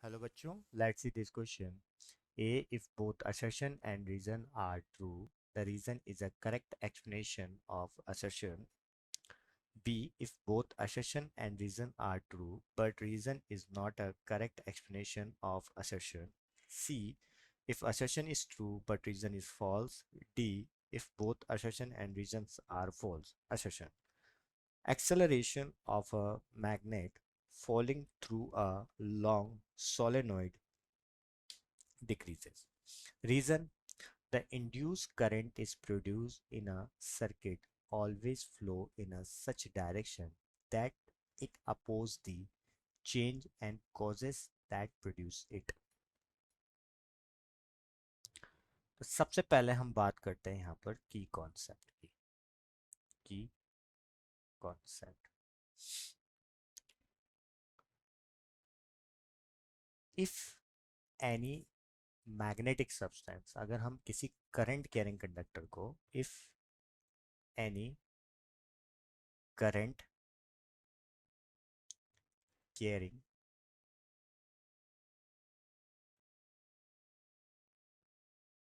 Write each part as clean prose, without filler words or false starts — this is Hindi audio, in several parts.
Hello bachcho, let's see this question. A. If both assertion and reason are true, the reason is a correct explanation of assertion. B. If both assertion and reason are true, but reason is not a correct explanation of assertion. C. If assertion is true but reason is false. D. If both assertion and reasons are false. Assertion. Acceleration of a magnet falling through a long solenoid decreases. Reason: the induced current is produced in a circuit always flow in a such direction that it opposes the change and causes that produce it. तो सबसे पहले हम बात करते हैं यहाँ पर की कॉन्सेप्ट की concept if any magnetic substance, अगर हम किसी करंट कैरिंग कंडक्टर को if any current carrying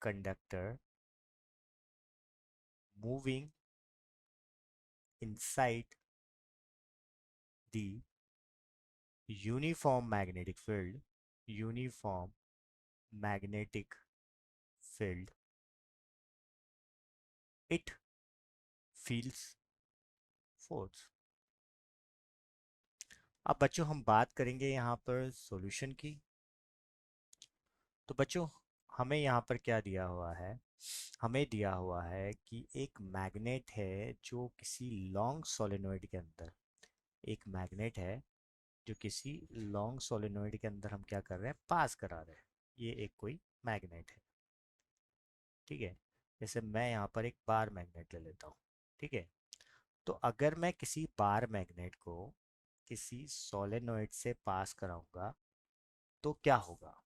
conductor moving inside the uniform magnetic field, uniform magnetic field, it feels force. अब बच्चों हम बात करेंगे यहाँ पर सॉल्यूशन की। तो बच्चों हमें यहाँ पर क्या दिया हुआ है? हमें दिया हुआ है कि एक मैग्नेट है जो किसी लॉन्ग सोलेनोइड के अंदर, एक मैग्नेट है जो किसी लॉन्ग सोलेनोइड के अंदर हम क्या कर रहे हैं? पास करा रहे हैं। ये एक कोई मैग्नेट है, ठीक है। जैसे मैं यहाँ पर एक बार मैग्नेट ले लेता हूँ, ठीक है। तो अगर मैं किसी बार मैग्नेट को किसी सोलेनोइड से पास कराऊंगा तो क्या होगा?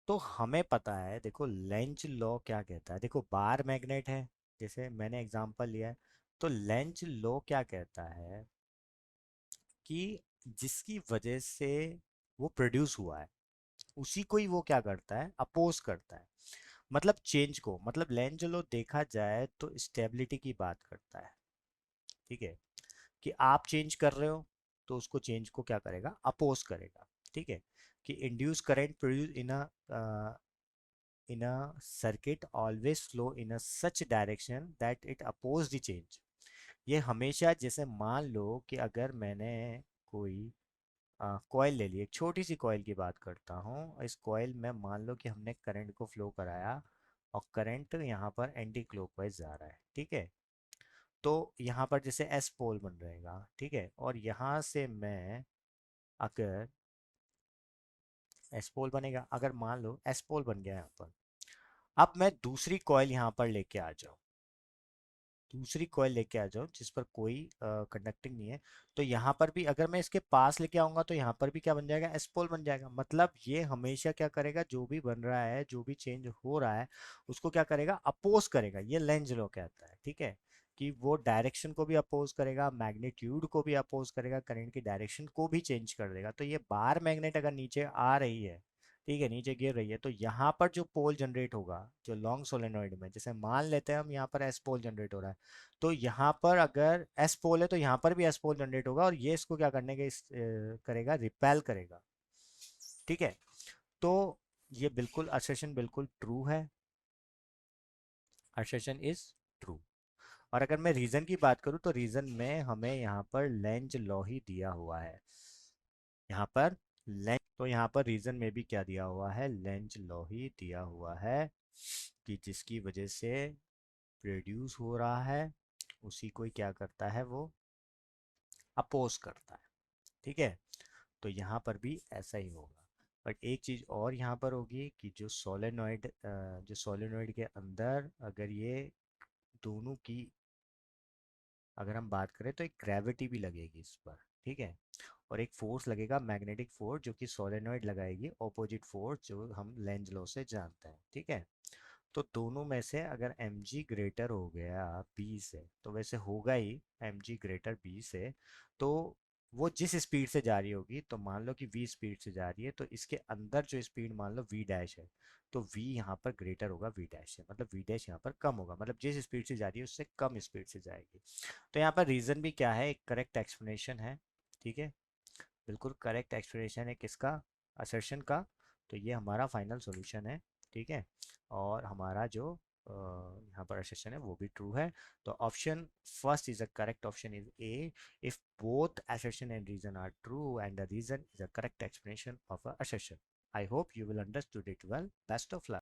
तो हमें पता है, देखो लेंज लॉ क्या कहता है। देखो बार मैग्नेट है, जैसे मैंने एग्जांपल लिया है, तो लेंज लॉ क्या कहता है कि जिसकी वजह से वो प्रोड्यूस हुआ है उसी को ही वो क्या करता है? अपोज करता है। मतलब चेंज को, मतलब लेंज लॉ देखा जाए तो स्टेबिलिटी की बात करता है, ठीक है। कि आप चेंज कर रहे हो तो उसको चेंज को क्या करेगा? अपोज करेगा, ठीक है। कि induce current produce in a circuit always flow in a such direction that it oppose the change. ये हमेशा, जैसे मान लो कि अगर मैंने कोई कॉइल ले ली, एक छोटी सी कॉइल की बात करता हूँ। इस कॉइल में मान लो कि हमने करंट को फ्लो कराया और करंट यहाँ पर एंटी क्लॉकवाइज जा रहा है, ठीक है। तो यहाँ पर जैसे एस पोल बन रहेगा, ठीक है। और यहाँ से मैं अगर एस पोल बनेगा, अगर मान लो एस पोल बन गया यहाँ पर, अब मैं दूसरी कॉइल यहाँ पर लेके आ जाऊँ, दूसरी कॉइल लेके आ जाऊँ जिस पर कोई कंडक्टिंग नहीं है, तो यहाँ पर भी अगर मैं इसके पास लेके आऊंगा तो यहाँ पर भी क्या बन जाएगा? एस पोल बन जाएगा। मतलब ये हमेशा क्या करेगा? जो भी बन रहा है, जो भी चेंज हो रहा है, उसको क्या करेगा? अपोज करेगा। ये लेंज लॉ कहता है, ठीक है। कि वो डायरेक्शन को भी अपोज करेगा, मैग्नीट्यूड को भी अपोज करेगा, करंट की डायरेक्शन को भी चेंज कर देगा। तो ये बार मैग्नेट अगर नीचे आ रही है, ठीक है, नीचे गिर रही है, तो यहाँ पर जो पोल जनरेट होगा, जो लॉन्ग सोलेनोइड में, जैसे मान लेते हैं हम यहाँ पर एस पोल जनरेट हो रहा है, तो यहाँ पर अगर एस पोल है तो यहाँ पर भी एस पोल जनरेट होगा और ये इसको क्या करने के करेगा? रिपेल करेगा, ठीक है। तो ये बिल्कुल असर्शन बिल्कुल ट्रू है, असर्शन इज ट्रू। और अगर मैं रीजन की बात करूँ तो रीजन में हमें यहाँ पर लेंज लॉ ही दिया हुआ है। यहाँ पर लेंज, तो यहाँ पर रीजन में भी क्या दिया हुआ है? लेंज लॉ ही दिया हुआ है कि जिसकी वजह से प्रोड्यूस हो रहा है उसी को ही क्या करता है? वो अपोज करता है, ठीक है। तो यहाँ पर भी ऐसा ही होगा। बट एक चीज़ और यहाँ पर होगी कि जो सोलेनोइड के अंदर अगर ये दोनों की अगर हम बात करें तो एक ग्रेविटी भी लगेगी इस पर, ठीक है। और एक फोर्स लगेगा, मैग्नेटिक फोर्स, जो कि सोलेनोइड लगाएगी, ऑपोजिट फोर्स जो हम लेंज लॉ से जानते हैं, ठीक है। तो दोनों में से अगर mg ग्रेटर हो गया b से, तो वैसे होगा ही mg ग्रेटर b से, तो वो जिस स्पीड से जा रही होगी, तो मान लो कि v स्पीड से जा रही है, तो इसके अंदर जो स्पीड मान लो v डैश है, तो v यहाँ पर ग्रेटर होगा v डैश से, मतलब v डैश यहाँ पर कम होगा, मतलब जिस स्पीड से जा रही है उससे कम स्पीड से जाएगी। तो यहाँ पर रीजन भी क्या है, एक करेक्ट एक्सप्लेनेशन है। ठीक है, बिल्कुल करेक्ट एक्सप्लेनेशन है किसका, असर्शन का। तो ये हमारा फाइनल सॉल्यूशन है। ठीक है, और हमारा जो यहाँ पर असर्शन है वो भी ट्रू है। तो option first is a correct, option is a, if both assertion and reason are true and the reason is a correct explanation of a assertion. I hope you will understood it well. Best of luck.